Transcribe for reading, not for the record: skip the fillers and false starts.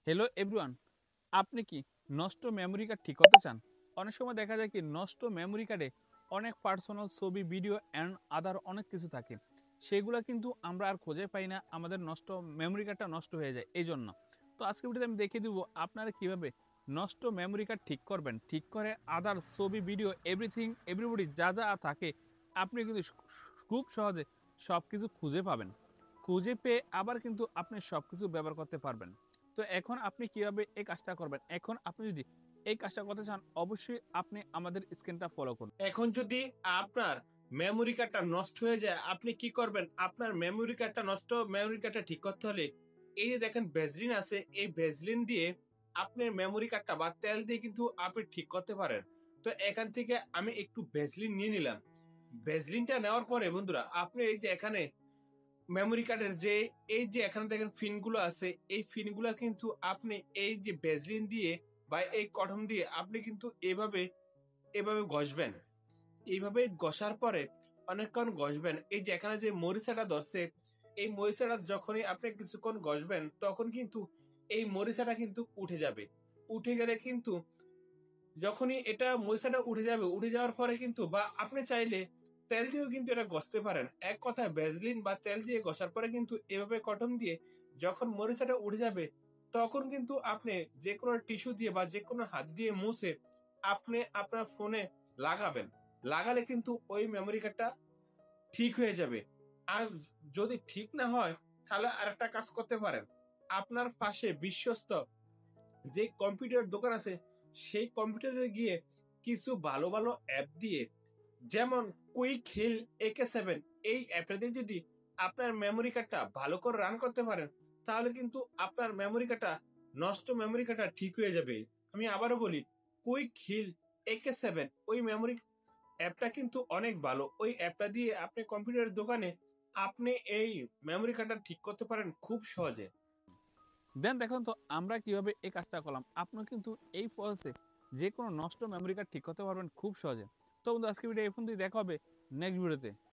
Hello everyone, আপনি কি নষ্ট মেমোরি কার্ড ঠিক করতে চান? অনেক সময় দেখা যায় কি নষ্ট মেমোরি কার্ডে অনেক পার্সোনাল ছবি, ভিডিও অ্যান্ড আদার অনেক কিছু থাকে। সেগুলা কিন্তু আমরা আর খুঁজে পাই না, আমাদের নষ্ট মেমোরি কার্ডটা নষ্ট হয়ে যায় এইজন্য। তো আজকের ভিডিওতে আমি দেখিয়ে দিব আপনারা কিভাবে নষ্ট মেমোরি কার্ড ঠিক করবেন। ঠিক করে আদার ছবি, ভিডিও এভরিথিং এভরিবডি যা থাকে আপনি কিন্তু খুব সহজে সবকিছু খুঁজে পাবেন। খুঁজে পেয়ে আবার কিন্তু আপনি সবকিছু ব্যবহার করতে পারবেন। তো এখন আপনি কিভাবে এই কাজটা করবেন? এখন আপনি যদি এই কাজটা করতে চান, অবশ্যই আপনি আমাদের স্ক্রিনটা ফলো করুন। এখন যদি আপনার মেমোরি কার্ডটা নষ্ট হয়ে যায়, আপনি কি করবেন? আপনার মেমোরি কার্ডটা ঠিক করতে হলে এই যে দেখেন ভ্যাসলিন আছে, এই ভ্যাসলিন দিয়ে আপনার মেমোরি কার্ডটা বা তেল দিয়ে কিন্তু আপনি ঠিক করতে পারেন। তো এখান থেকে আমি একটু ভ্যাসলিন নিয়ে নিলাম। ভ্যাসলিনটা নেওয়ার পরে বন্ধুরা, আপনি এই যে এখানে মেমোরি কার্ডের যে এই যে এখানে দেখেন পিনগুলো আছে, এই পিনগুলো কিন্তু আপনি এই যে ভ্যাসলিন দিয়ে বা এই কটন দিয়ে আপনি কিন্তু এভাবে এভাবে ঘষবেন। এইভাবে ঘষার পরে অনেকক্ষণ ঘষবেন। এই যে এখানে যে মরিচাটা ধরছে, এই মরিচাটা যখনই আপনি কিছুক্ষণ ঘষবেন তখন কিন্তু এই মরিচাটা কিন্তু উঠে যাবে। উঠে গেলে কিন্তু যখনই এটা মরিচাটা উঠে যাবে, উঠে যাওয়ার পরে কিন্তু বা আপনি চাইলে তেল দিয়েও কিন্তু এটা ঘষতে পারেন। এক কথায় ভ্যাসলিন বা তেল দিয়ে ঘষার পরে কিন্তু এভাবে কটন দিয়ে যখন মরিচাটা উঠে যাবে তখন কিন্তু আপনি যে কোনো টিস্যু দিয়ে বা যে কোনো হাত দিয়ে মুছে আপনি আপনার ফোনে লাগাবেন। লাগালে কিন্তু ওই মেমোরি কার্ডটা ঠিক হয়ে যাবে। আর যদি ঠিক না হয় তাহলে আরেকটা কাজ করতে পারেন। আপনার পাশে বিশ্বস্ত যে কম্পিউটার দোকান আছে সেই কম্পিউটারে গিয়ে কিছু ভালো অ্যাপ দিয়ে, যেমন কুইক হিল AK7, এই অ্যাপটা দিয়ে যদি আপনার মেমোরি কার্ডটা ভালো করে রান করতে পারেন তাহলে কিন্তু আপনার মেমোরি কার্ডটা ঠিক হয়ে যাবে। আমি আবারও বলি, কুইক হিল AK7 ওই মেমোরি অ্যাপটা কিন্তু অনেক ভালো। ওই অ্যাপটা দিয়ে আপনি কম্পিউটারের দোকানে আপনি এই মেমোরি কার্ডটা ঠিক করতে পারেন খুব সহজে। দেন দেখুন তো আমরা কিভাবে এই কাজটা করলাম। আপনিও কিন্তু এই প্রসেসে যেকোনো নষ্ট মেমোরি কার্ড ঠিক করতে পারবেন খুব সহজে। তো বন্ধু, আজকে ভিডিও এই পর্যন্তই। দেখা হবে নেক্সট ভিডিওতে।